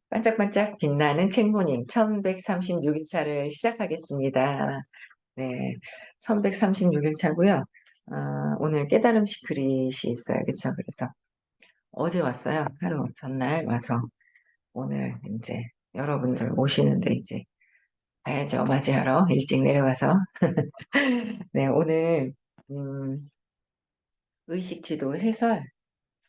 반짝반짝 빛나는 책모닝 1136일차를 시작하겠습니다. 네, 1136일차고요. 오늘 깨달음 시크릿이 있어요. 그쵸? 그래서 어제 왔어요. 하루 전날 와서 오늘 이제 여러분들 오시는데 이제 가야죠. 맞이하러 일찍 내려가서. 네, 오늘 의식지도 해설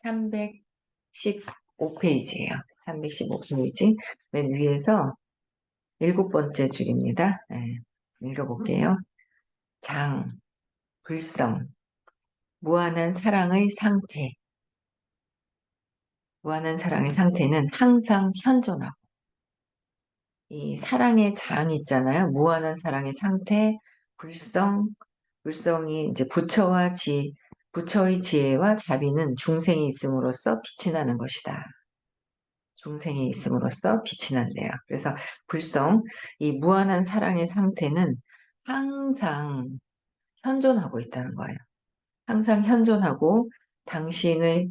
315페이지예요. 315페이지 맨 위에서 7번째 줄입니다. 네, 읽어볼게요. 장, 불성, 무한한 사랑의 상태. 무한한 사랑의 상태는 항상 현존하고, 이 사랑의 장 있잖아요. 무한한 사랑의 상태, 불성, 불성이 이제 부처의 지혜와 자비는 중생이 있음으로써 빛이 나는 것이다. 중생이 있음으로써 빛이 난대요. 그래서 불성, 이 무한한 사랑의 상태는 항상 현존하고 있다는 거예요. 항상 현존하고 당신의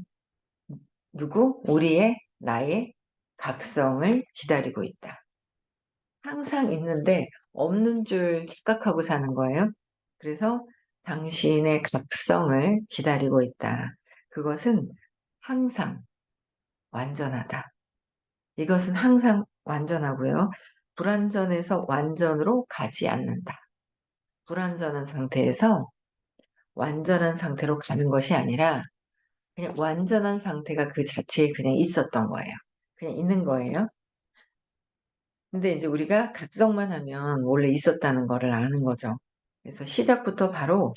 우리의 나의 각성을 기다리고 있다. 항상 있는데 없는 줄 착각하고 사는 거예요. 그래서 당신의 각성을 기다리고 있다. 그것은 항상 완전하다. 이것은 항상 완전하고요. 불완전에서 완전으로 가지 않는다. 불완전한 상태에서 완전한 상태로 가는 것이 아니라 그냥 완전한 상태가 그 자체에 그냥 있었던 거예요. 그냥 있는 거예요. 근데 이제 우리가 각성만 하면 원래 있었다는 거를 아는 거죠. 그래서 시작부터 바로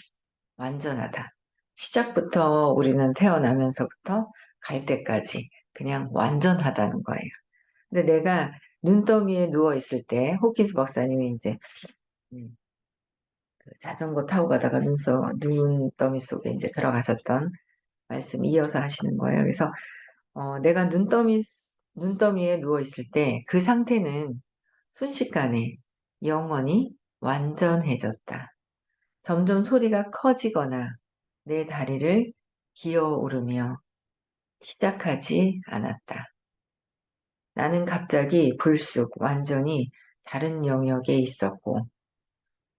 완전하다. 시작부터 우리는 태어나면서부터 갈 때까지 그냥 완전하다는 거예요. 근데 내가 눈더미에 누워 있을 때 호킨스 박사님이 이제 음, 그 자전거 타고 가다가 눈더미 속에 이제 들어가셨던 말씀 이어서 하시는 거예요. 그래서 내가 눈더미에 누워 있을 때 그 상태는 순식간에 영원히 완전해졌다. 점점 소리가 커지거나 내 다리를 기어오르며 시작하지 않았다. 나는 갑자기 불쑥 완전히 다른 영역에 있었고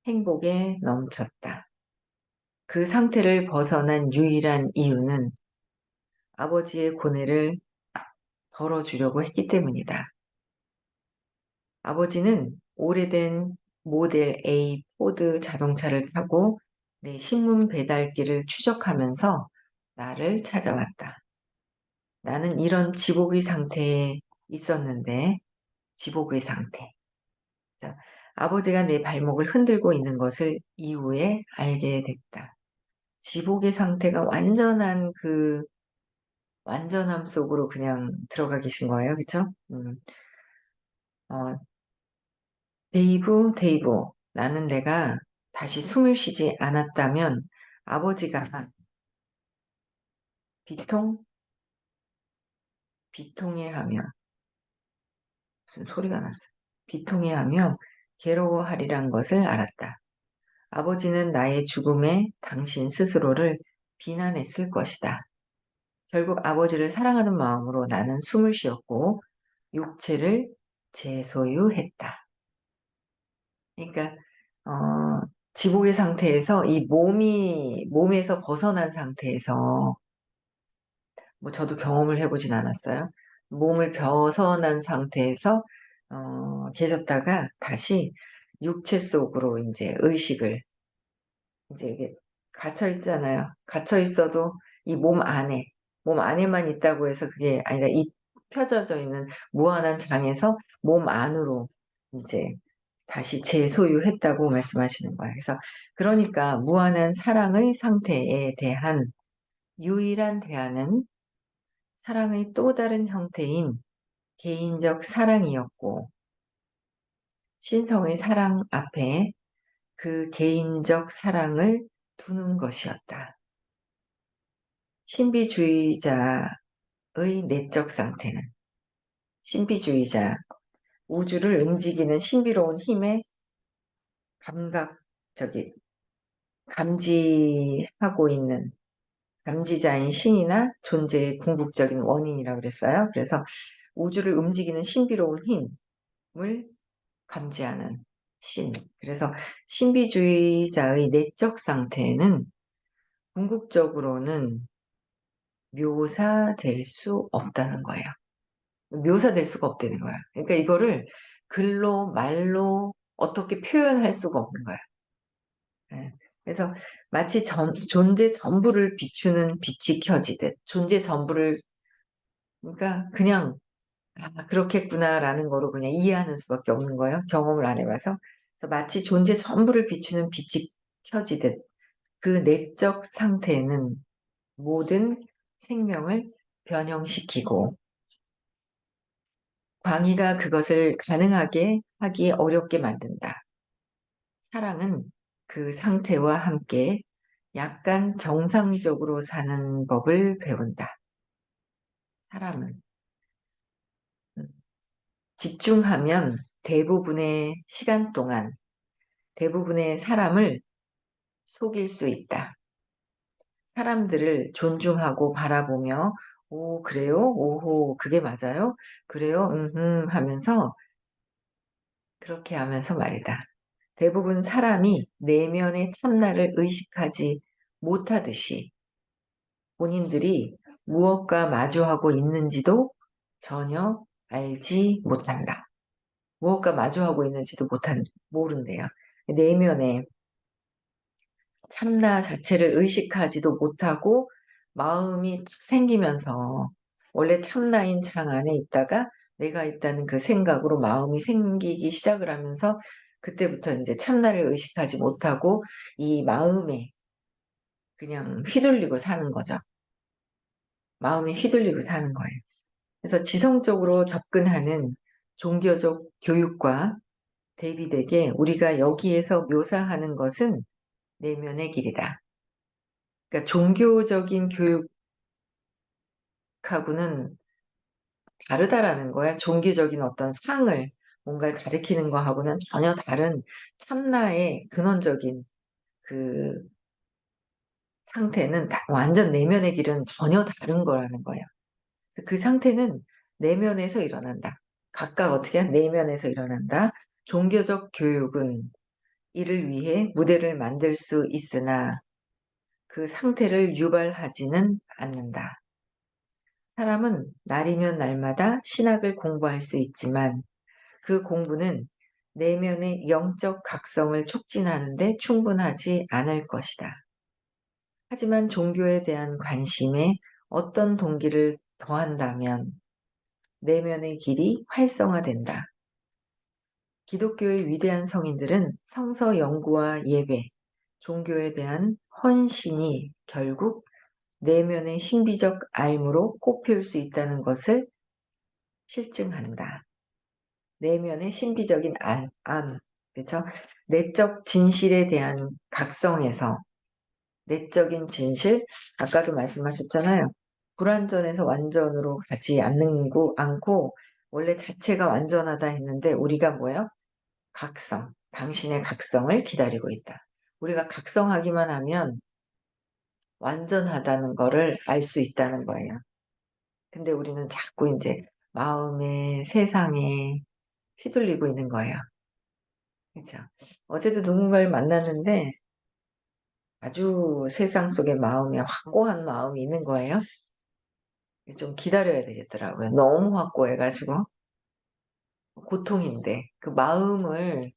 행복에 넘쳤다. 그 상태를 벗어난 유일한 이유는 아버지의 고뇌를 덜어주려고 했기 때문이다. 아버지는 오래된 모델 A 포드 자동차를 타고 내 신문 배달기를 추적하면서 나를 찾아왔다. 나는 이런 지복의 상태에 있었는데, 지복의 상태. 자, 아버지가 내 발목을 흔들고 있는 것을 이후에 알게 됐다. 지복의 상태가 완전한 그 완전함 속으로 그냥 들어가 계신 거예요. 그쵸? 어, 데이브, 나는 내가 다시 숨을 쉬지 않았다면 아버지가 비통, 비통해하며, 무슨 소리가 났어요. 비통해하며 괴로워하리란 것을 알았다. 아버지는 나의 죽음에 당신 스스로를 비난했을 것이다. 결국 아버지를 사랑하는 마음으로 나는 숨을 쉬었고 육체를 재소유했다. 그러니까 지복의 상태에서 이 몸에서 벗어난 상태에서 뭐 저도 경험을 해보진 않았어요. 몸을 벗어난 상태에서 계셨다가 다시 육체 속으로 이제 의식을 이제 이게 갇혀 있잖아요. 갇혀 있어도 이 몸 안에만 있다고 해서 그게 아니라 이 펴져져 있는 무한한 장에서 몸 안으로 이제 다시 재소유했다고 말씀하시는 거예요. 그래서 그러니까 무한한 사랑의 상태에 대한 유일한 대안은 사랑의 또 다른 형태인 개인적 사랑이었고 신성의 사랑 앞에 그 개인적 사랑을 두는 것이었다. 신비주의자의 내적 상태는 신비주의자, 우주를 움직이는 신비로운 힘의 감각, 감지하고 있는 감지자인 신이나 존재의 궁극적인 원인이라고 그랬어요. 그래서 우주를 움직이는 신비로운 힘을 감지하는 신. 그래서 신비주의자의 내적 상태는 궁극적으로는 묘사될 수 없다는 거예요. 묘사될 수가 없다는 거야. 그러니까 이거를 글로, 말로 어떻게 표현할 수가 없는 거야. 예. 그래서 마치 존재 전부를 비추는 빛이 켜지듯, 존재 전부를, 그러니까 그냥, 아, 그렇겠구나라는 거로 그냥 이해하는 수밖에 없는 거예요. 경험을 안 해봐서. 그래서 마치 존재 전부를 비추는 빛이 켜지듯, 그 내적 상태는 모든 생명을 변형시키고, 광의가 그것을 가능하게 하기 어렵게 만든다. 사랑은 그 상태와 함께 약간 정상적으로 사는 법을 배운다. 사람은 집중하면 대부분의 시간 동안 대부분의 사람을 속일 수 있다. 사람들을 존중하고 바라보며 오, 그래요? 오호, 그게 맞아요? 그래요? 하면서 그렇게 하면서 말이다. 대부분 사람이 내면의 참나를 의식하지 못하듯이 본인들이 무엇과 마주하고 있는지도 전혀 알지 못한다. 무엇과 마주하고 있는지도 모른대요. 내면의 참나 자체를 의식하지도 못하고 마음이 탁 생기면서 원래 참나인 장 안에 있다가 내가 있다는 그 생각으로 마음이 생기기 시작을 하면서 그때부터 이제 참나를 의식하지 못하고 이 마음에 그냥 휘둘리고 사는 거죠. 마음에 휘둘리고 사는 거예요. 그래서 지성적으로 접근하는 종교적 교육과 대비되게 우리가 여기에서 묘사하는 것은 내면의 길이다. 그러니까 종교적인 교육하고는 다르다라는 거야. 종교적인 어떤 상을 뭔가를 가리키는 거하고는 전혀 다른 참나의 근원적인 그 상태는 완전 내면의 길은 전혀 다른 거라는 거예요. 그래서 그 상태는 내면에서 일어난다. 각각 어떻게 내면에서 일어난다. 종교적 교육은 이를 위해 무대를 만들 수 있으나 그 상태를 유발하지는 않는다. 사람은 날이면 날마다 신학을 공부할 수 있지만 그 공부는 내면의 영적 각성을 촉진하는 데 충분하지 않을 것이다. 하지만 종교에 대한 관심에 어떤 동기를 더한다면 내면의 길이 활성화된다. 기독교의 위대한 성인들은 성서 연구와 예배, 종교에 대한 헌신이 결국 내면의 신비적 알무로 꼽힐 수 있다는 것을 실증한다. 내면의 신비적인 그렇죠? 내적 진실에 대한 각성에서 내적인 진실, 아까도 말씀하셨잖아요. 불완전해서 완전으로 가지 않고 원래 자체가 완전하다 했는데 우리가 뭐예요? 각성, 당신의 각성을 기다리고 있다. 우리가 각성하기만 하면 완전하다는 거를 알 수 있다는 거예요. 근데 우리는 자꾸 이제 마음에 세상에 휘둘리고 있는 거예요. 그렇죠? 어제도 누군가를 만났는데 아주 세상 속에 마음이 확고한 마음이 있는 거예요. 좀 기다려야 되겠더라고요. 너무 확고해가지고 고통인데 그 마음을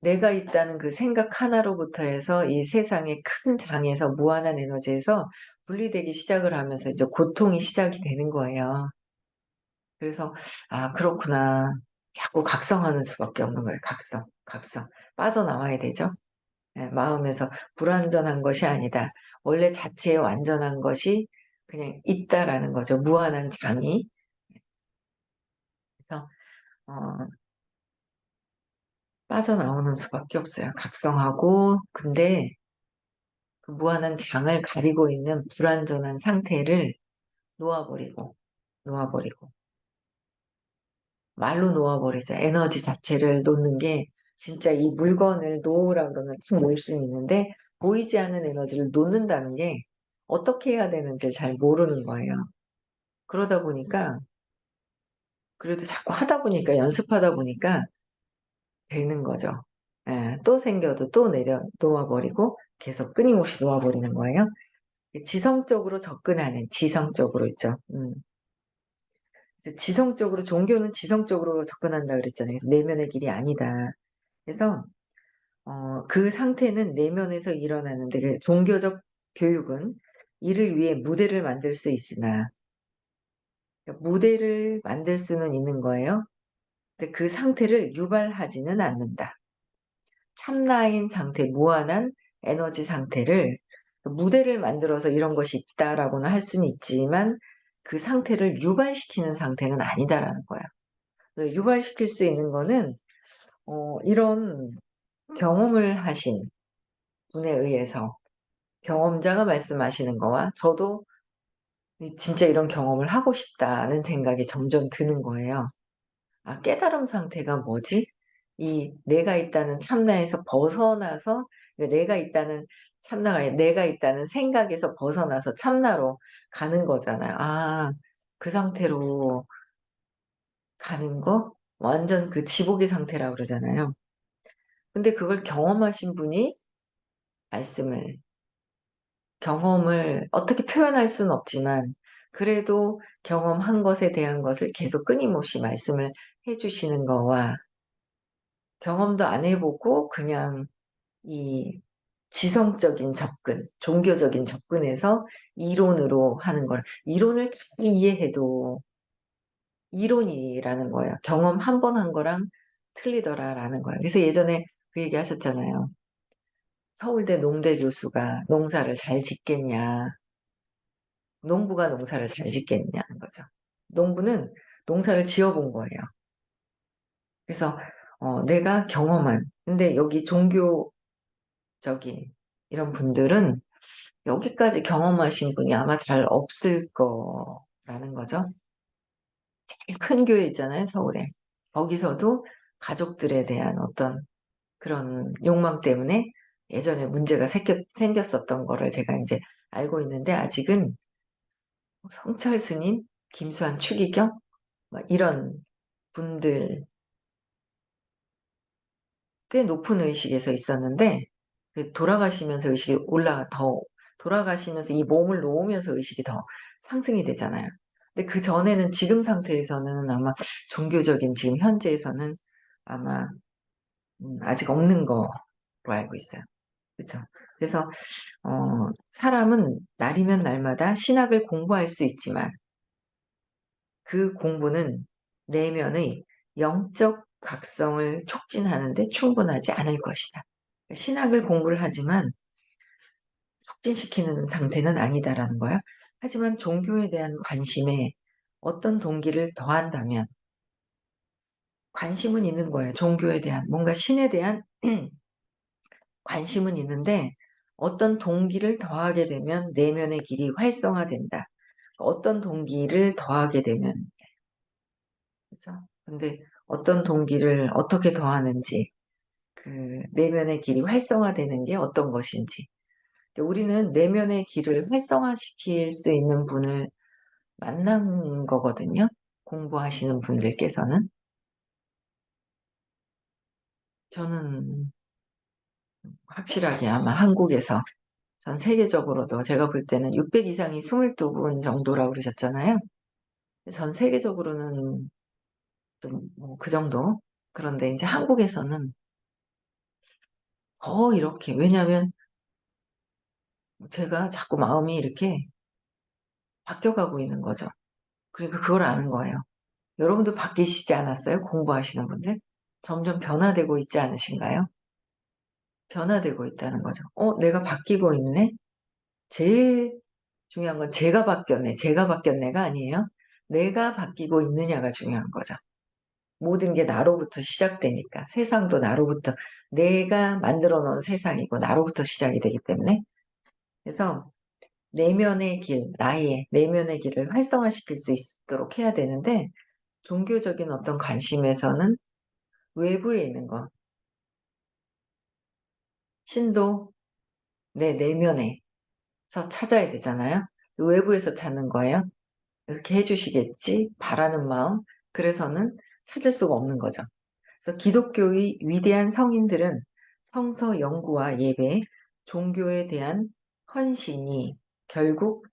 내가 있다는 그 생각 하나로부터 해서 이 세상의 큰 장에서 무한한 에너지에서 분리되기 시작을 하면서 이제 고통이 시작이 되는 거예요. 그래서 아 그렇구나. 자꾸 각성하는 수밖에 없는 거예요. 각성. 빠져나와야 되죠. 예, 마음에서 불완전한 것이 아니다. 원래 자체에 완전한 것이 그냥 있다라는 거죠. 무한한 장이. 그래서 빠져나오는 수밖에 없어요. 각성하고 근데 그 무한한 장을 가리고 있는 불완전한 상태를 놓아버리고 놓아버리고 말로 놓아버리죠. 에너지 자체를 놓는 게 진짜 이 물건을 놓으라 그러면 탁 놓을 수는 있는데 보이지 않는 에너지를 놓는다는 게 어떻게 해야 되는지 잘 모르는 거예요. 그러다 보니까 그래도 자꾸 하다 보니까, 연습하다 보니까 되는 거죠. 예, 또 생겨도 또 내려 놓아버리고 계속 끊임없이 놓아버리는 거예요. 지성적으로 접근하는, 지성적으로 있죠. 그래서 지성적으로, 종교는 지성적으로 접근한다 그랬잖아요. 그래서 내면의 길이 아니다. 그래서 그 상태는 내면에서 일어나는데, 그 종교적 교육은 이를 위해 무대를 만들 수 있으나, 그러니까 무대를 만들 수는 있는 거예요. 근데 그 상태를 유발하지는 않는다. 참나인 상태, 무한한 에너지 상태를, 무대를 만들어서 이런 것이 있다라고는 할 수는 있지만 그 상태를 유발시키는 상태는 아니다라는 거야. 유발시킬 수 있는 거는 이런 경험을 하신 분에 의해서, 경험자가 말씀하시는 거와 저도 진짜 이런 경험을 하고 싶다는 생각이 점점 드는 거예요. 아, 깨달음 상태가 뭐지? 이 내가 있다는 참나에서 벗어나서, 그러니까 내가 있다는 참나가 아니라 내가 있다는 생각에서 벗어나서 참나로 가는 거잖아요. 아, 그 상태로 가는 거? 완전 그 지복의 상태라고 그러잖아요. 근데 그걸 경험하신 분이 말씀을, 경험을 어떻게 표현할 수는 없지만 그래도 경험한 것에 대한 것을 계속 끊임없이 말씀을 해주시는 거와, 경험도 안 해보고 그냥 이 지성적인 접근, 종교적인 접근에서 이론으로 하는 걸, 이론을 다 이해해도 이론이라는 거예요. 경험 한 번 한 거랑 틀리더라라는 거예요. 그래서 예전에 그 얘기 하셨잖아요. 서울대 농대 교수가 농사를 잘 짓겠냐, 농부가 농사를 잘 짓겠냐는 거죠. 농부는 농사를 지어본 거예요. 그래서 내가 경험한, 근데 여기 종교적인 이런 분들은 여기까지 경험하신 분이 아마 잘 없을 거라는 거죠. 제일 큰 교회 있잖아요, 서울에. 거기서도 가족들에 대한 어떤 그런 욕망 때문에 예전에 문제가 생겼었던 거를 제가 이제 알고 있는데, 아직은 성철 스님, 김수환 추기경, 막 이런 분들 꽤 높은 의식에서 있었는데, 그 돌아가시면서 의식이 돌아가시면서 이 몸을 놓으면서 의식이 더 상승이 되잖아요. 근데 그 전에는, 지금 상태에서는 아마 종교적인 지금 현재에서는 아마 아직 없는 거로 알고 있어요. 그렇죠? 그래서 사람은 날이면 날마다 신학을 공부할 수 있지만 그 공부는 내면의 영적 각성을 촉진하는 데 충분하지 않을 것이다. 신학을 공부를 하지만 촉진시키는 상태는 아니다라는 거야. 하지만 종교에 대한 관심에 어떤 동기를 더한다면 관심은 있는 거예요. 종교에 대한, 뭔가 신에 대한 관심은 있는데 어떤 동기를 더하게 되면 내면의 길이 활성화된다. 어떤 동기를 더하게 되면, 그죠? 근데 어떤 동기를 어떻게 더하는지, 그 내면의 길이 활성화되는 게 어떤 것인지. 우리는 내면의 길을 활성화시킬 수 있는 분을 만난 거거든요. 공부하시는 분들께서는. 저는 확실하게 아마 한국에서, 전 세계적으로도 제가 볼 때는 600 이상이 22분 정도라고 그러셨잖아요. 전 세계적으로는 그 정도. 그런데 이제 한국에서는 더 이렇게, 왜냐하면 제가 자꾸 마음이 이렇게 바뀌어가고 있는 거죠. 그러니까 그걸 아는 거예요. 여러분도 바뀌시지 않았어요? 공부하시는 분들? 점점 변화되고 있지 않으신가요? 변화되고 있다는 거죠. 내가 바뀌고 있네? 제일 중요한 건 제가 바뀌었네, 제가 바뀌었네가 아니에요. 내가 바뀌고 있느냐가 중요한 거죠. 모든 게 나로부터 시작되니까. 세상도 나로부터, 내가 만들어 놓은 세상이고 나로부터 시작이 되기 때문에. 그래서 내면의 길, 나의 내면의 길을 활성화시킬 수 있도록 해야 되는데, 종교적인 어떤 관심에서는 외부에 있는 거, 신도 내 내면에서 찾아야 되잖아요. 외부에서 찾는 거예요. 이렇게 해주시겠지? 바라는 마음. 그래서는 찾을 수가 없는 거죠. 그래서 기독교의 위대한 성인들은 성서 연구와 예배, 종교에 대한 헌신이 결국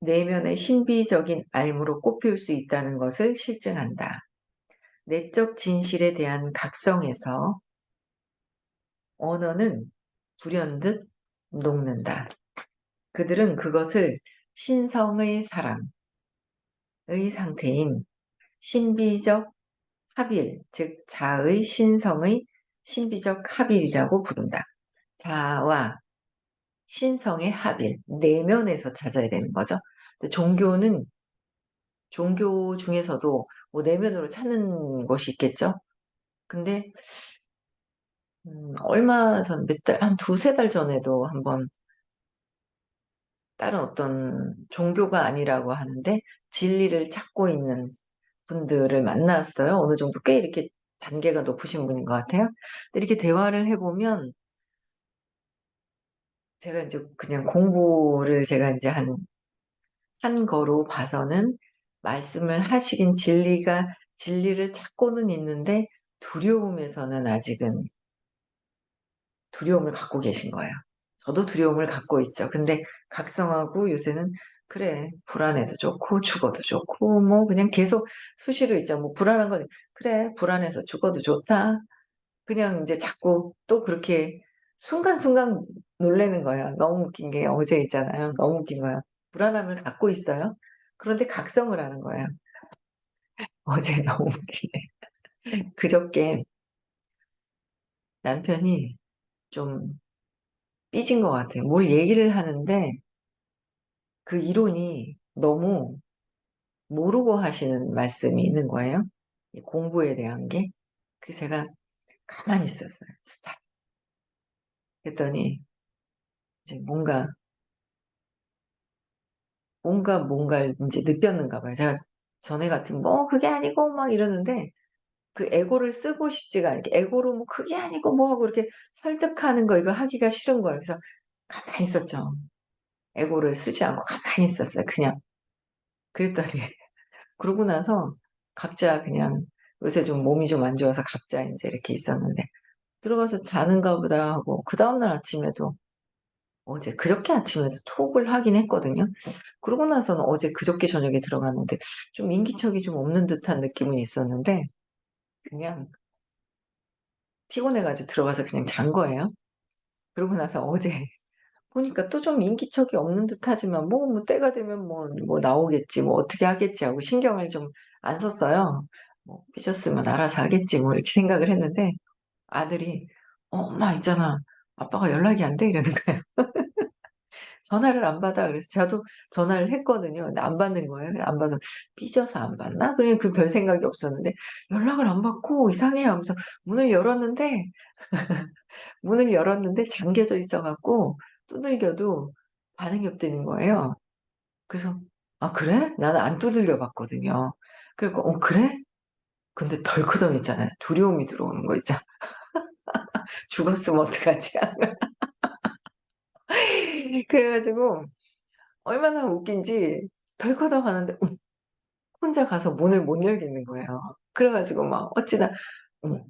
내면의 신비적인 알무로 꼽힐 수 있다는 것을 실증한다. 내적 진실에 대한 각성에서 언어는 불현듯 녹는다. 그들은 그것을 신성의 사랑의 상태인 신비적 합일, 즉 자의 신성의 신비적 합일이라고 부른다. 자와 신성의 합일, 내면에서 찾아야 되는 거죠. 근데 종교 중에서도 뭐 내면으로 찾는 것이 있겠죠. 근데 얼마 전, 몇 달, 한 두세 달 전에도 한번 다른 어떤 종교가 아니라고 하는데 진리를 찾고 있는 분들을 만났어요. 어느 정도 꽤 이렇게 단계가 높으신 분인 것 같아요. 근데 이렇게 대화를 해보면 제가 이제 그냥 공부를 제가 이제 한 거로 봐서는 말씀을 하시긴 진리를 찾고는 있는데 두려움에서는 아직은 두려움을 갖고 계신 거예요. 저도 두려움을 갖고 있죠. 근데 각성하고 요새는 그래, 불안해도 좋고 죽어도 좋고 뭐 그냥 계속 수시로 있죠. 뭐 불안한 건 그래, 불안해서 죽어도 좋다. 그냥 이제 자꾸 또 그렇게 순간순간 놀라는 거예요. 너무 웃긴 게 어제 있잖아요. 너무 웃긴 거예요. 불안함을 갖고 있어요. 그런데 각성을 하는 거예요. 어제 너무 웃기네. 그저께 남편이 좀 삐진 것 같아요. 뭘 얘기를 하는데 그 이론이 너무 모르고 하시는 말씀이 있는 거예요. 이 공부에 대한 게. 그래서 제가 가만히 있었어요. 스탑. 그랬더니 이제 뭔가를 이제 느꼈는가 봐요. 제가 전에 같으면 뭐 그게 아니고 막 이러는데 그 에고를 쓰고 싶지가 않게 에고로 뭐 그게 아니고 뭐 하고 이렇게 설득하는 거 이거 하기가 싫은 거예요. 그래서 가만히 있었죠. 에고를 쓰지 않고 가만히 있었어요. 그냥. 그랬더니 그러고 나서 각자 그냥 요새 좀 몸이 좀 안 좋아서 각자 이제 이렇게 있었는데 들어가서 자는가 보다 하고 그 다음날 아침에도 어제 그저께 아침에도 톡을 하긴 했거든요. 그러고 나서는 어제 그저께 저녁에 들어갔는데 좀 인기척이 좀 없는 듯한 느낌은 있었는데 그냥 피곤해 가지고 들어가서 그냥 잔 거예요. 그러고 나서 어제 보니까 또 좀 인기척이 없는 듯하지만 뭐 때가 되면 뭐 나오겠지 뭐 어떻게 하겠지 하고 신경을 좀 안 썼어요. 뭐 삐졌으면 알아서 하겠지 뭐 이렇게 생각을 했는데 아들이 엄마 있잖아. 아빠가 연락이 안 돼." 이러는 거예요. 전화를 안 받아. 그래서 저도 전화를 했거든요. 근데 안 받는 거예요. 안 받아 삐져서 안 받나? 그냥 그 별 생각이 없었는데 연락을 안 받고 이상해 하면서 문을 열었는데 잠겨져 있어 갖고 두들겨도 반응이 없다는 거예요. 그래서 "아 그래?" 나는 안 두들겨 봤거든요. 그래갖고 "어 그래?" 근데 덜커덩 있잖아요. 두려움이 들어오는 거 있잖아. '죽었으면 어떡하지?' 그래 가지고 얼마나 웃긴지 덜커덕 하는데 혼자 가서 문을 못 열겠는 거예요. 그래 가지고 막 어찌나 어머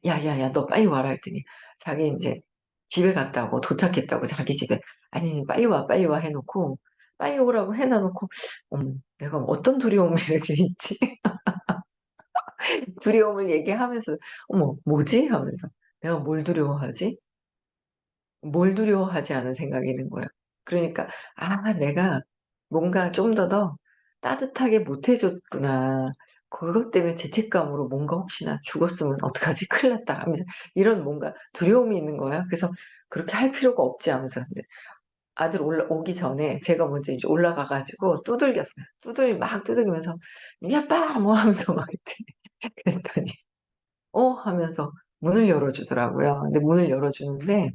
"야야야 너 빨리 와라." 했더니 자기 인제 집에 갔다고 도착했다고 자기 집에 "아니 빨리 와, 빨리 와." 해 놓고 빨리 오라고 해 놔 놓고 어머 내가 어떤 두려움이 이렇게 있지? 두려움을 얘기하면서 '어머 뭐지?' 하면서 '내가 뭘 두려워하지?' 뭘 두려워하지 않은 생각이 있는 거예요. 그러니까 '아 내가 뭔가 좀 더 따뜻하게 못해 줬구나. 그것 때문에 죄책감으로 뭔가 혹시나 죽었으면 어떡하지? 큰일 났다.' 하면서 이런 뭔가 두려움이 있는 거예요. 그래서 '그렇게 할 필요가 없지.' 하면서 근데 아들 오기 전에 제가 먼저 이제 올라가 가지고 두들겼어요. 막 두들기면서 "야 빠!" 뭐 하면서 막 그랬더니 하면서 문을 열어 주더라고요. 근데 문을 열어 주는데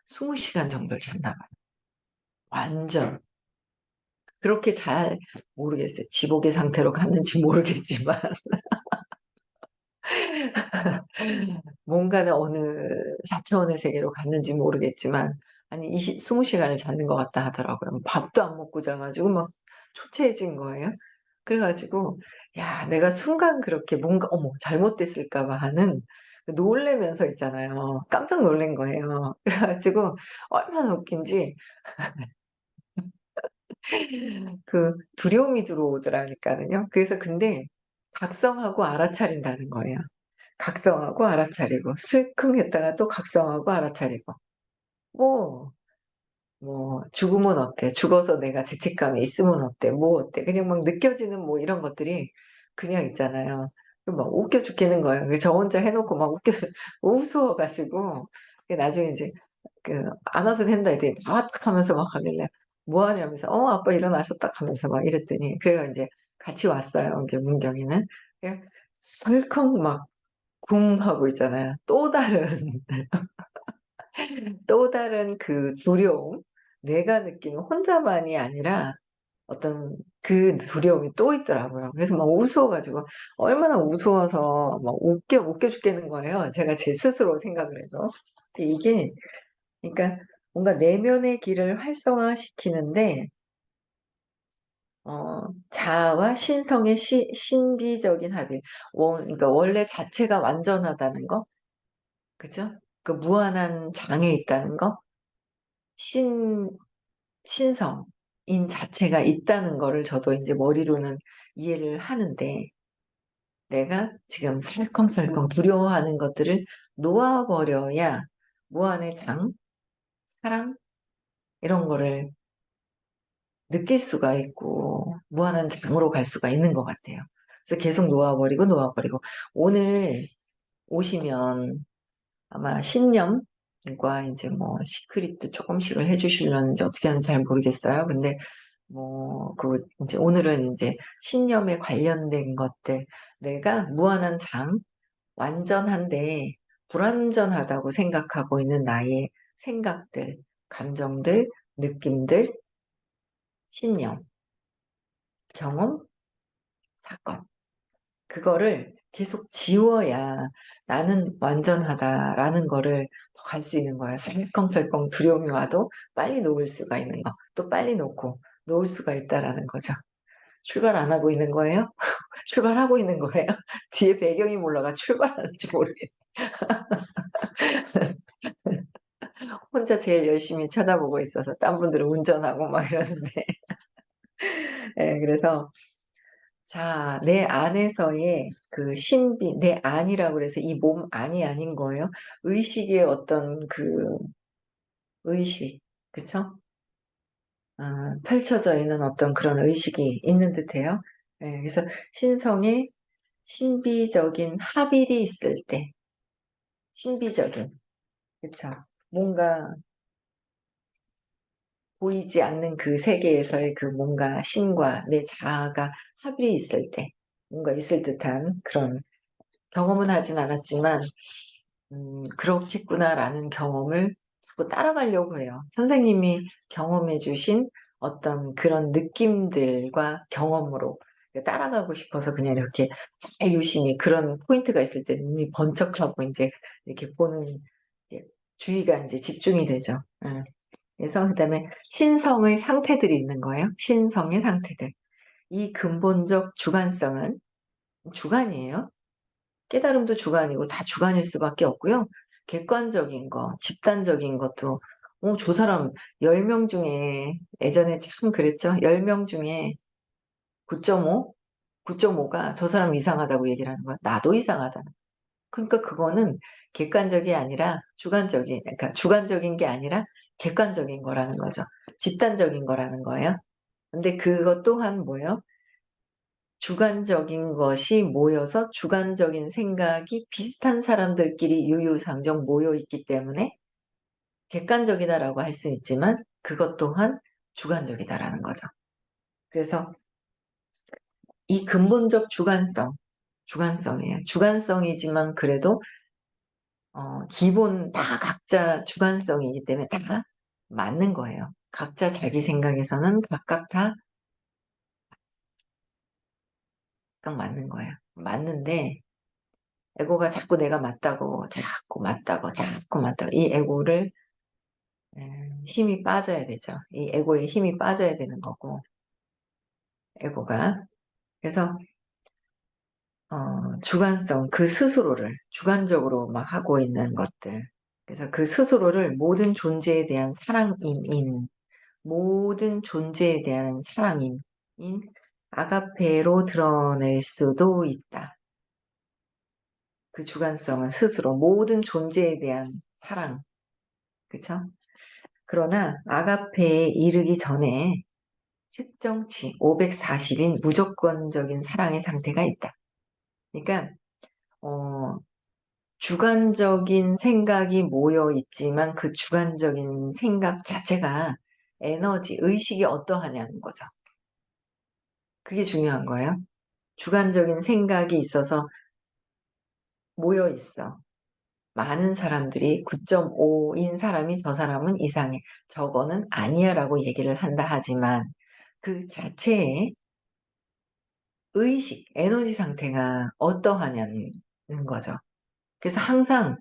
20 시간 정도를 잤나 봐요. 완전. 그렇게 잘 모르겠어요. 지복의 상태로 갔는지 모르겠지만 뭔가는 어느 4 차원의 세계로 갔는지 모르겠지만 아니 20 시간을 잤는 것 같다 하더라고요. 밥도 안 먹고 자 가지고 막 초췌해진 거예요. 그래가지고 야 내가 순간 그렇게 뭔가 어머 잘못됐을까 봐 하는 놀래면서 있잖아요. 깜짝 놀란 거예요. 그래가지고 얼마나 웃긴지 그 두려움이 들어오더라니까요. 그래서 근데 각성하고 알아차린다는 거예요. 각성하고 알아차리고 슬쿵 했다가 또 각성하고 알아차리고 뭐 죽으면 어때? 죽어서 내가 죄책감이 있으면 어때? 뭐 어때? 그냥 막 느껴지는 뭐 이런 것들이 그냥 있잖아요. 막 웃겨 죽겠는 거예요. 그래서 저 혼자 해 놓고 막 우스워 가지고 나중에 인제 "안 와도 된다." 이랬더니 "나와." 딱 하면서 막 하길래 "뭐 하냐."면서 "어 아빠 일어나서." 딱 하면서 막 이랬더니 그래가 인제 같이 왔어요, 인제 문경이는. 그냥 설컥 막 궁 하고 있잖아요. 또 다른 또 다른 그 두려움, 내가 느끼는 혼자만이 아니라 어떤 그 두려움이 또 있더라고요. 그래서 막 우스워 가지고 얼마나 우스워서 막 웃겨 죽겠는 거예요, 제가 제 스스로 생각을 해도. 근데 이게 그러니까 뭔가 내면의 길을 활성화시키는데 자아와 신성의 신비적인 합일. 그러니까 원래 자체가 완전하다는 거, 그죠? 그 무한한 장에 있다는 거, 신 신성인 자체가 있다는 거를 저도 인제 머리로는 이해를 하는데 내가 지금 설컹설컹 두려워하는 것들을 놓아 버려야 무한의 장, 사랑 이런 거를 느낄 수가 있고 무한한 장으로 갈 수가 있는 것 같아요. 그래서 계속 놓아 버리고, 놓아 버리고 오늘 오시면 아마 신념과 인제 뭐 시크릿도 쪼끔씩을 해 주시려는지 어떻게 하는지 잘 모르겠어요. 근데 인제 오늘은 인제 신념에 관련된 것들, 내가 무한한 장, 완전한데 불완전하다고 생각하고 있는 나의 생각들, 감정들, 느낌들, 신념, 경험, 사건, 그거를 계속 지워야 '나는 완전하다.'라는 거를 더 갈 수 있는 거예요. 설컹설컹 두려움이 와도 빨리 놓을 수가 있는 거. 또 빨리 놓고 놓을 수가 있다라는 거죠. 출발 안 하고 있는 거예요? 출발하고 있는 거예요? 뒤에 배경이 몰라가 출발하는지 모르겠 혼자 제일 열심히 쳐다보고 있어서 딴 분들은 운전하고 막 이러는데 예 그래서 자 내 안에서의 그 신비 내 안이라고 그래서 이 몸 안이 아닌 거예요. 의식의 어떤 그 의식 그쵸? 펼쳐져 있는 어떤 그런 의식이 있는 듯해요. 예 그래서 신성의 신비적인 합일이 있을 때 신비적인 그쵸. 뭔가 보이지 않는 그 세계에서의 그 뭔가 신과 내 자아가 합이 있을 때 뭔가 있을 듯한 그런 경험은 하진 않았지만 '그렇겠구나.'라는 경험을 자꾸 따라가려고 해요. 선생님이 경험해 주신 어떤 그런 느낌들과 경험으로 따라가고 싶어서 그냥 이렇게 잘 유심히 그런 포인트가 있을 때 눈이 번쩍하고 인제 이렇게 보는 이제 주의가 인제 집중이 되죠. 예. 그래서 그다음에 신성의 상태들이 있는 거예요. 신성의 상태들. 이 근본적 주관성은 주관이에요. 깨달음도 주관이고 다 주관일 수밖에 없고요. 객관적인 거, 집단적인 것도 저 사람 10명 중에 예전에 참 그랬죠. 10명 중에 9.5, 9.5가 저 사람 이상하다고 얘기를 하는 거야. 나도 이상하다는. 그러니까 그거는 객관적이 아니라 주관적인 그러니까 주관적인 게 아니라 객관적인 거라는 거죠. 집단적인 거라는 거예요. 근데 그것 또한 뭐예요? 주관적인 것이 모여서 주관적인 생각이 비슷한 사람들끼리 유유상종 모여 있기 때문에 객관적이다라고 할 수 있지만 그것 또한 주관적이다라는 거죠. 그래서 이 근본적 주관성이에요. 주관성이지만 그래도 기본 다 각자 주관성이기 때문에 다 맞는 거예요. 각자 자기 생각에서는 각각 다 딱 맞는 거예요. 맞는데 에고가 자꾸 내가 맞다고 자꾸 맞다고 자꾸 맞다고 이 에고를 힘이 빠져야 되죠. 이 에고에 힘이 빠져야 되는 거고 에고가. 그래서 주관성, 그 스스로를 주관적으로 막 하고 있는 것들. 그래서 그 스스로를 모든 존재에 대한 사랑인, 모든 존재에 대한 사랑인 아가페로 드러낼 수도 있다. 그 주관성은 스스로 모든 존재에 대한 사랑. 그쵸? 그러나 아가페에 이르기 전에 측정치 540인 무조건적인 사랑의 상태가 있다. 그러니까 어, 주관적인 생각이 모여 있지만 그 주관적인 생각 자체가 에너지, 의식이 어떠하냐는 거죠. 그게 중요한 거예요. 주관적인 생각이 있어서 모여 있어. 많은 사람들이 9.5인 사람이 저 사람은 이상해. 저거는 아니야 라고 얘기를 한다 하지만 그 자체의 의식, 에너지 상태가 어떠하냐는 거죠. 그래서 항상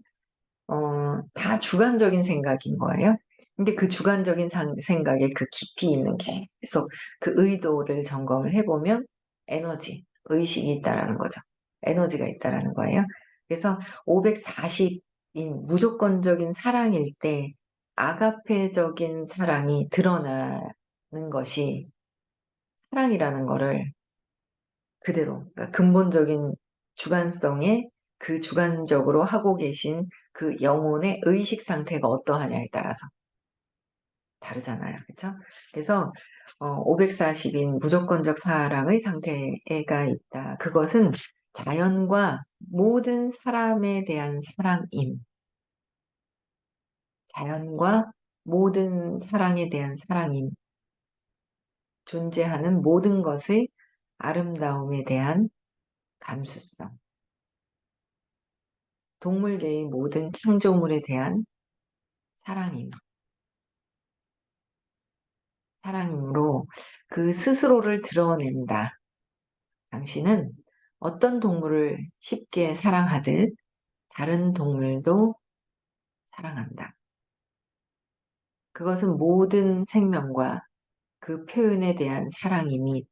다 주관적인 생각인 거예요. 근데 그 주관적인 생각에 그 깊이 있는 계속 그 의도를 점검을 해보면 에너지, 의식이 있다라는 거죠. 에너지가 있다라는 거예요. 그래서 540인 무조건적인 사랑일 때 아가페적인 사랑이 드러나는 것이 사랑이라는 거를 그대로, 그러니까 근본적인 주관성에 그 주관적으로 하고 계신 그 영혼의 의식 상태가 어떠하냐에 따라서 다르잖아요. 그렇죠? 그래서 540인 무조건적 사랑의 상태가 있다. 그것은 자연과 모든 사람에 대한 사랑임. 자연과 모든 사랑에 대한 사랑임. 존재하는 모든 것의 아름다움에 대한 감수성. 동물계의 모든 창조물에 대한 사랑임. 사랑임으로 그 스스로를 드러낸다. 당신은 어떤 동물을 쉽게 사랑하듯 다른 동물도 사랑한다. 그것은 모든 생명과 그 표현에 대한 사랑입니다.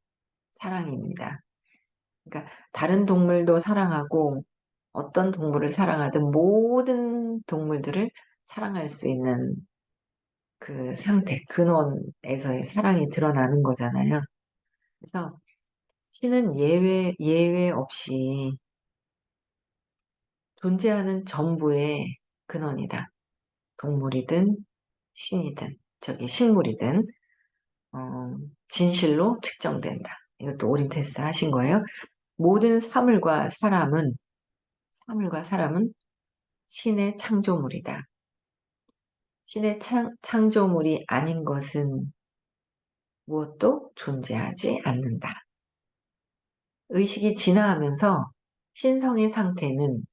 그러니까 다른 동물도 사랑하고 어떤 동물을 사랑하든 모든 동물들을 사랑할 수 있는 그 상태, 근원에서의 사랑이 드러나는 거잖아요. 그래서 신은 예외 없이 존재하는 전부의 근원이다. 동물이든 신이든 저기 식물이든 어, 진실로 측정된다. 이것도 오린 테스트 하신 거예요. 모든 사물과 사람은 신의 창조물이다. 신의 창조물이 아닌 것은 무엇도 존재하지 않는다. 의식이 진화하면서 신성의 상태는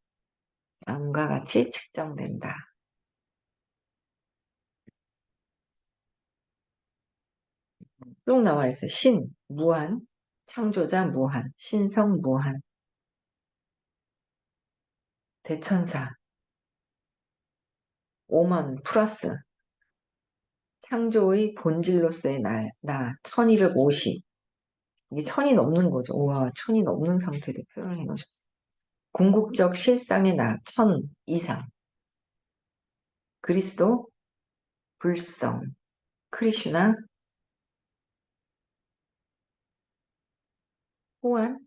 다음과 같이 측정된다. 쭉 나와 있어요. 무한, 창조자 무한, 신성 무한, 대천사, 오만 플러스, 창조의 본질로서의 나 1250. 이게 천이 넘는 거죠. 우와, 천이 넘는 상태를 표현해 놓으셨어요. 궁극적 실상의 나, 천 이상. 그리스도, 불성, 크리슈나, 호환,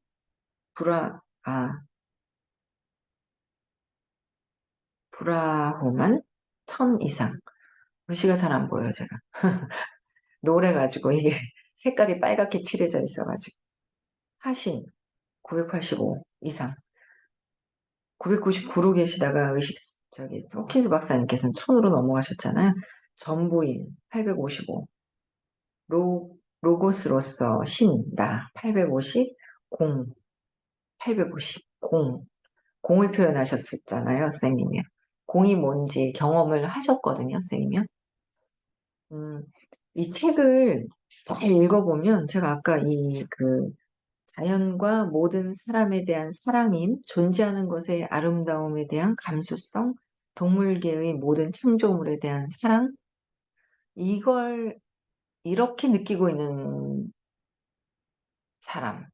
브라호만, 천 이상. 글씨가 잘 안 보여요, 제가. 노래가지고 이게 색깔이 빨갛게 칠해져 있어가지고. 하신, 985 이상. 999로 계시다가 호킨스 박사님께서는 1000으로 넘어가셨잖아요. 전부인, 855. 로고스로서 신, 나, 850. 공, 850. 공을 표현하셨었잖아요, 선생님이요. 공이 뭔지 경험을 하셨거든요, 선생님이요. 음, 이 책을 잘 읽어보면 제가 아까 자연과 모든 사람에 대한 사랑임, 존재하는 것의 아름다움에 대한 감수성, 동물계의 모든 창조물에 대한 사랑, 이걸 이렇게 느끼고 있는 사람,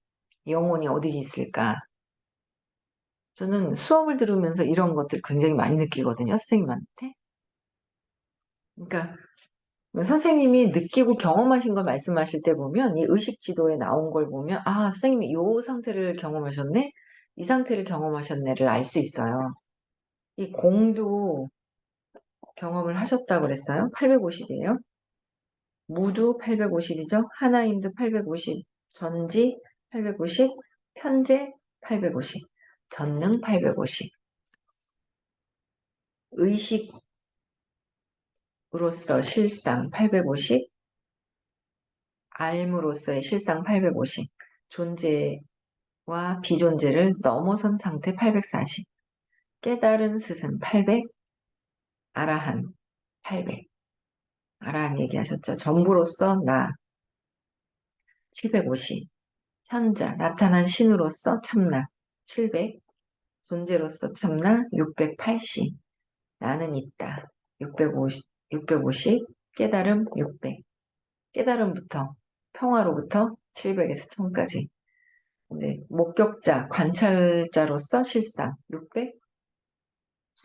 영혼이 어디 있을까? 저는 수업을 들으면서 이런 것들 굉장히 많이 느끼거든요, 선생님한테. 그러니까 선생님이 느끼고 경험하신 걸 말씀하실 때 보면 이 의식 지도에 나온 걸 보면 아, 선생님이 이 상태를 경험하셨네? 이 상태를 경험하셨네를 알 수 있어요. 이 공도 경험을 하셨다고 그랬어요. 850이에요. 무도 850이죠. 하나임도 850, 전지 850, 현재 850, 전능 850. 의식으로서 실상 850, 알므로서의 실상 850, 존재와 비존재를 넘어선 상태 840, 깨달은 스승 800, 아라한 800. 아라한 얘기하셨죠. 전부로서 나 750, 현자, 나타난 신으로서 참나 700, 존재로서 참나 680, 나는 있다 650, 650, 깨달음 600, 깨달음부터 평화로부터 700에서 1000까지. 네, 목격자, 관찰자로서 실상 600,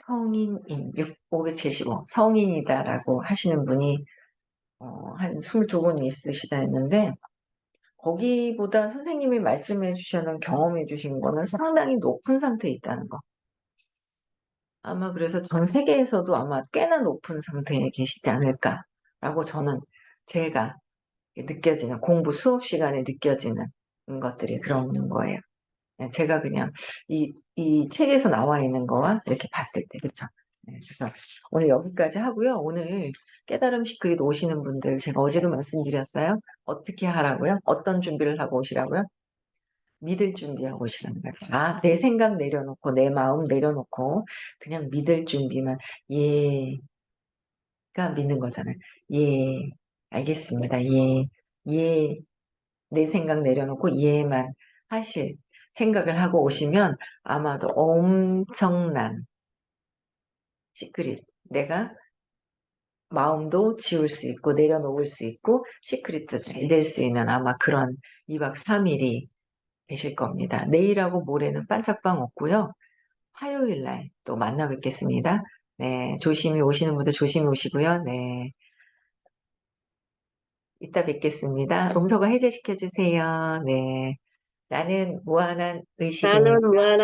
성인인 575, 성인이다라고 하시는 분이 한 22분 있으시다 했는데 거기보다 선생님이 말씀해 주시는 경험해 주신 거는 상당히 높은 상태에 있다는 거. 아마 그래서 전 세계에서도 아마 꽤나 높은 상태에 계시지 않을까라고 저는 제가 느껴지는 공부 수업 시간에 느껴지는 것들이 그런 거예요. 제가 그냥 이 책에서 나와 있는 거와 이렇게 봤을 때, 그쵸? 네, 그래서 오늘 여기까지 하고요. 오늘 깨달음 시크릿 오시는 분들 제가 어제도 말씀드렸어요. 어떻게 하라고요? 어떤 준비를 하고 오시라고요? 믿을 준비하고 오시라는 거예요. 아, 내 생각 내려놓고, 내 마음 내려놓고, 그냥 믿을 준비만, 예가 믿는 거잖아요. 예, 알겠습니다. 예, 예, 내 생각 내려놓고, 예만 하실 생각을 하고 오시면 아마도 엄청난 시크릿, 내가 마음도 지울 수 있고, 내려놓을 수 있고, 시크릿도 잘 될 수 있는 아마 그런 2박 3일이 되실 겁니다. 내일하고 모레는 반짝방 없고요. 화요일 날 또 만나 뵙겠습니다. 네, 조심히 오시는 분들 조심히 오시고요. 네, 이따 뵙겠습니다. 음소거 해제시켜 주세요. 네, 나는 무한한 의식입니다. 나는 무한한